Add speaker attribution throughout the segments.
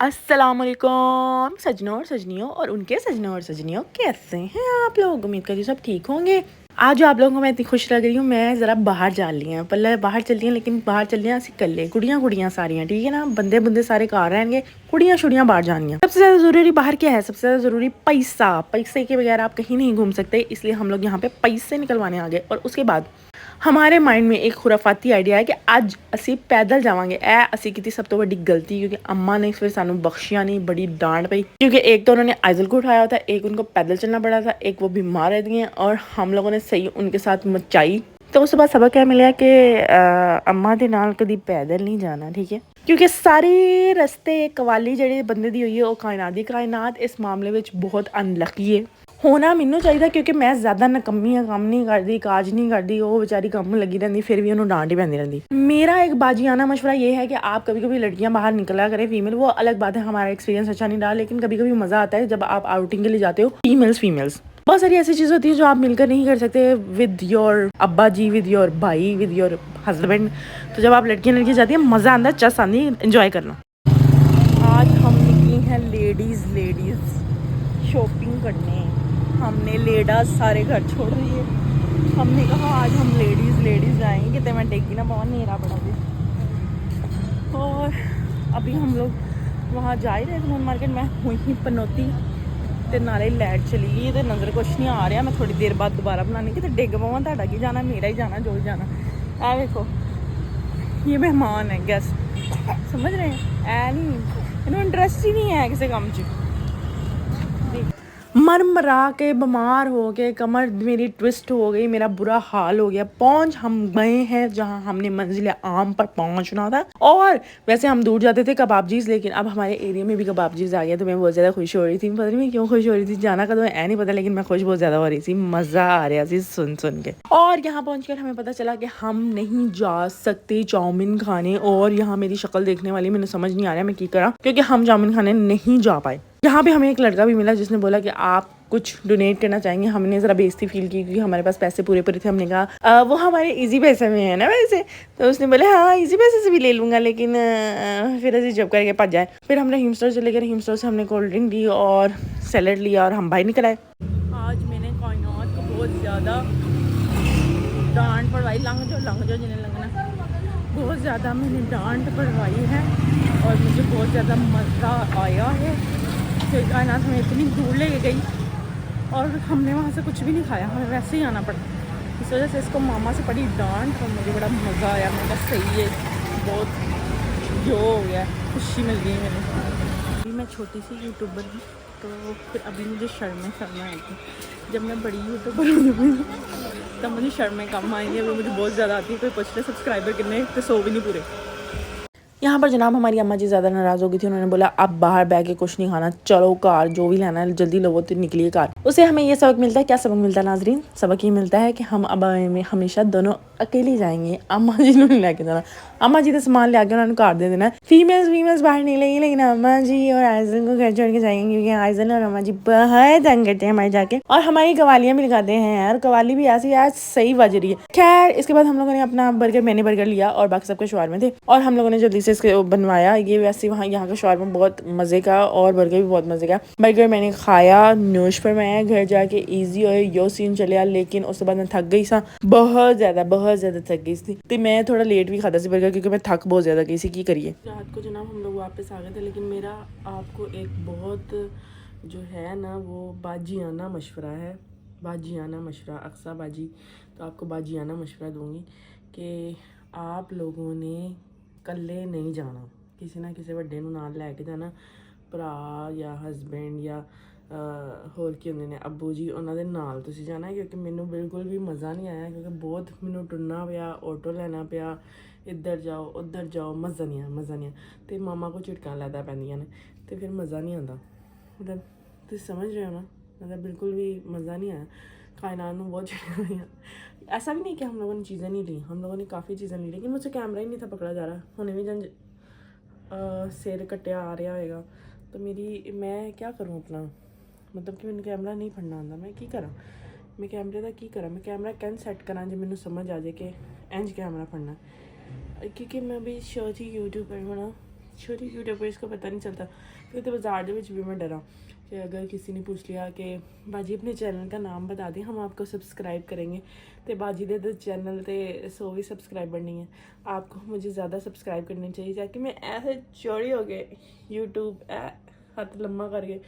Speaker 1: अस्सलामुअलैकुम सजनों और सजनियों और उनके सजनों और सजनियों, कैसे हैं आप लोग। उम्मीद करती हूँ सब ठीक होंगे। आज जो आप लोगों को मैं इतनी खुश लग रही हूँ, मैं ज़रा बाहर जा रही हूँ। पहले बाहर चल रही हैं, लेकिन बाहर चल रही हैं ऐसी कल्ले कुड़ियाँ सारियाँ, ठीक है ना। बंदे बुंदे सारे कार रहेंगे, कुड़ियाँ शुड़ियाँ बाहर जानी। सबसे ज़्यादा ज़रूरी बाहर क्या है? सबसे ज़्यादा ज़रूरी पैसा। पैसे के बगैर आप कहीं नहीं घूम सकते, इसलिए हम लोग यहाँ पे पैसे निकलवाने आ गए। और उसके बाद हमारे माइंड में एक खुराफाती आइडिया है कि ਅੱਜ ਅਸੀਂ पैदल जावांगे। ਅਸੀਂ ਕੀਤੀ सब तो बड़ी गलती, क्योंकि अम्मा ने फिर सानू बख्शिया नहीं, बड़ी डांट पई। क्योंकि एक तो उन्होंने आइजल को उठाया था, एक उनको पैदल चलना पड़ा था, एक वो बीमार रह गई हैं और हम लोगों ने सही उनके साथ मचाई। तो उस बाद सबक क्या मिला कि अम्मा के नाल कभी पैदल नहीं जाना, ठीक है। क्योंकि सारे रस्ते कवाली जी बंदे दी हुई है, वो कायनात इस मामले में बहुत अनलकी है। होना मैनू चाहिए, क्योंकि मैं ज़्यादा नकम्मी हाँ, कम नहीं करती, काज नहीं करती। वो बेचारी कम लगी रहती, फिर भी उन्होंने डांट ही पैंदी रहती। मेरा एक बाजियाना मशवरा ये है कि आप कभी कभी लड़कियां बाहर निकला करें, फीमेल। वो अलग बात है, हमारा एक्सपीरियंस अच्छा नहीं रहा, लेकिन कभी कभी मज़ा आता है जब आप आउटिंग के लिए जाते हो। फीमेल्स बहुत सारी ऐसी चीज़ होती है जो आप मिलकर नहीं कर सकते विद योर अब्बा जी, विद योर भाई, विद योर हस्बैंड। तो जब आप लड़कियाँ जाती हैं, मज़ा आता है, चस आती है, इंजॉय करना। आज हम निकली हैं लेडीज़ शॉपिंग करने। हमने लेडा सारे घर छोड़ दिए। हमने कहा आज हम लेडीज़ जाएंगे, तो मैं टेकी ना बहुत नेरा पड़ा भी। और अभी हम लोग वहाँ जा ही रहे थे मार्केट में, हुई ही पनौती तो नाले लाइट चली गई, तो नज़र कुछ नहीं आ रहा। मैं थोड़ी देर बाद दोबारा बनानी कि डिग पवा, तुहाडा की जाना, मेरा ही जाना, जो भी जाना। ऐ देखो, ये मेहमान है, गेस्ट, समझ रहे हैं। ऐ नहीं, इन्होंने इंटरेस्ट ही नहीं है किसी काम च। मर मरा के बीमार हो गए, कमर मेरी ट्विस्ट हो गई, मेरा बुरा हाल हो गया। पहुंच हम गए हैं जहां हमने मंजिल आम पर पहुंचना था। और वैसे हम दूर जाते थे कबाबजीज, लेकिन अब हमारे एरिया में भी कबाबजीज आ गया, तो मैं बहुत ज़्यादा खुश हो रही थी। पता नहीं मैं क्यों खुश हो रही थी, जाना का तो मैं नहीं पता, लेकिन मैं खुश बहुत ज़्यादा हो रही थी। मज़ा आ रहा थी सुन के। और यहाँ पहुँच कर हमें पता चला कि हम नहीं जा सकते चाउमीन खाने। और यहाँ मेरी शक्ल देखने वाली, मैंने समझ नहीं आ रहा मैं क्या करा, क्योंकि हम चाउमीन खाने नहीं जा पाए। यहाँ पे हमें एक लड़का भी मिला जिसने बोला कि आप कुछ डोनेट करना चाहेंगे। हमने ज़रा बेइज्जती फील की, क्योंकि हमारे पास पैसे पूरे थे। हमने कहा वो हमारे इजी पैसे में है ना वैसे। तो उसने बोले हाँ इजी पैसे से भी ले लूँगा, लेकिन फिर ऐसे जब करके भज जाए। फिर हमने हिमस्टर चले गए, हिमस्टर से हमने कोल्ड ड्रिंक ली और सैलड लिया और हम बाहर निकल आए। आज मैंने कायनात को बहुत ज़्यादा डांट पड़वाई, लंघ जाओ जिन्हें लंघना। बहुत ज़्यादा मैंने डांट पड़वाई है और मुझे बहुत ज़्यादा मज़ा आया है। फिर कायनात हमें इतनी दूर ले गई और हमने वहाँ से कुछ भी नहीं खाया, हमें वैसे ही आना पड़ा। इस वजह से इसको मामा से पड़ी डांट और मुझे बड़ा मज़ा आया। मैं बस सही है, बहुत जो हो गया, खुशी मिल गई मैंने। अभी मैं छोटी सी यूट्यूबर हूँ, तो फिर अभी मुझे शर्में आएगी। जब मैं बड़ी यूट्यूबर हूँ तब मुझे शर्में कम आएंगी। अभी मुझे बहुत ज़्यादा आती है। कोई पूछ ले सब्सक्राइबर कितने, तो 100 भी नहीं पूरे। यहाँ पर जनाब हमारी अम्मा जी ज़्यादा नाराज़ हो गई थी। उन्होंने बोला अब बाहर बैठ के कुछ नहीं खाना, चलो कार जो भी लेना है जल्दी लो, तो निकलिए कार। उससे हमें ये सबक मिलता है। क्या सबक मिलता है नाजरीन? सबक ये मिलता है कि हम अब हमेशा दोनों अकेले जाएंगे, अम्मा जी ने लेके जाना। अम्मा जी तो सामान ले आके उन्होंने कार दे देना। फीमेल्स बाहर नहीं लेंगी, लेकिन अम्मा जी और आइजल को घर छोड़ के जाएंगे, क्योंकि आइजल और अम्मा जी बहुत तंग करते हैं हमारे जाके। और हमारी कवालियाँ भी लगाते हैं यार, कवाली भी ऐसी आज सही बज रही है। खैर इसके बाद हम लोगों ने अपना मैंने बर्गर लिया और बाकी सबके शवार में थे, और हम लोगों ने जल्दी से इसके बनवाया। ये वैसे वहाँ यहाँ का शवारमा बहुत मज़े का और बर्गर भी बहुत मज़े का। बर्गर मैंने खाया, नोश पर मैं घर जाके ईजी और यो सीन चलिया, लेकिन उसके बाद मैं थक गई सा, बहुत ज़्यादा थक गई थी। तो मैं थोड़ा लेट भी खाता सी बर्गर, क्योंकि मैं थक बहुत ज़्यादा गई सी। की करिए। रात को जनाब हम लोग वापस आ गए थे, लेकिन मेरा आपको एक बहुत जो है ना वो बाजियाना मशवरा है। बाजियाना मशवरा, अक्सा बाजी, तो आपको बाजियाना मशवरा दूंगी कि आप लोगों ने कल्ले नहीं जाना, किसी ना किसी वड्डे नूं नाल लैके जाना, भरा या हसबैंड या होर की होंदे ने अब्बू जी, उन्हां दे नाल तुसीं जाना है। क्योंकि मैनू बिल्कुल भी मज़ा नहीं आया, क्योंकि बहुत मैनू टुरना पिया, ऑटो लेना पिया, इधर जाओ उधर जाओ, मज़ा नहीं आया। तो मामा को झिड़कां लैदा पैंदियां ने, तो फिर मज़ा नहीं आता। मतलब तुम समझ रहे हो ना, मतलब बिल्कुल भी मज़ा नहीं आया। कायनात में बहुत झिड़कां। ऐसा भी नहीं कि हम लोगों ने चीज़ें नहीं ली, हम लोगों ने काफ़ी चीज़ें ली, लेकिन मुझसे कैमरा ही नहीं था पकड़ा जा रहा। हुणे भी जंज सिर कट्टिया आ रहा होएगा, तो मैं क्या करूँ अपना, मतलब कि मैंने कैमरा नहीं फड़ना आंदा, मैं की करा, मैं कैमरे का की करा, मैं कैमरा कैन सैट करा जो मैंने समझ आ जाए कि इंज कैमरा फड़ना। क्योंकि मैं भी शो थी यूट्यूब पर होना, छोटे यूट्यूबर्स को पता नहीं चलता। फिर तो बाजार ਦੇ ਵਿੱਚ ਵੀ मैं डरा कि अगर किसी ने पूछ लिया कि बाजी अपने चैनल का नाम बता दें, हम आपको सब्सक्राइब करेंगे। तो बाजी दे चैनल तो 100 भी सब्सक्राइबर नहीं है, आपको मुझे ज़्यादा सब्सक्राइब करनी चाहिए ताकि मैं ऐसे चौड़ी हो गए यूट्यूब हथ लम्मा करके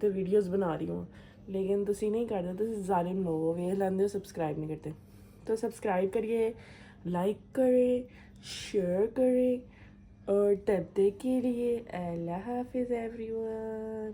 Speaker 1: तो वीडियोज़ बना रही हूँ। लेकिन तुसी नहीं करते, तुसी जालिम लोग हो, वेख लेंदे हो सब्सक्राइब नहीं करते। तो सब्सक्राइब करिए, लाइक करें, शेयर करें और तब तक के लिए अल्लाह हाफिज़ एवरीवन।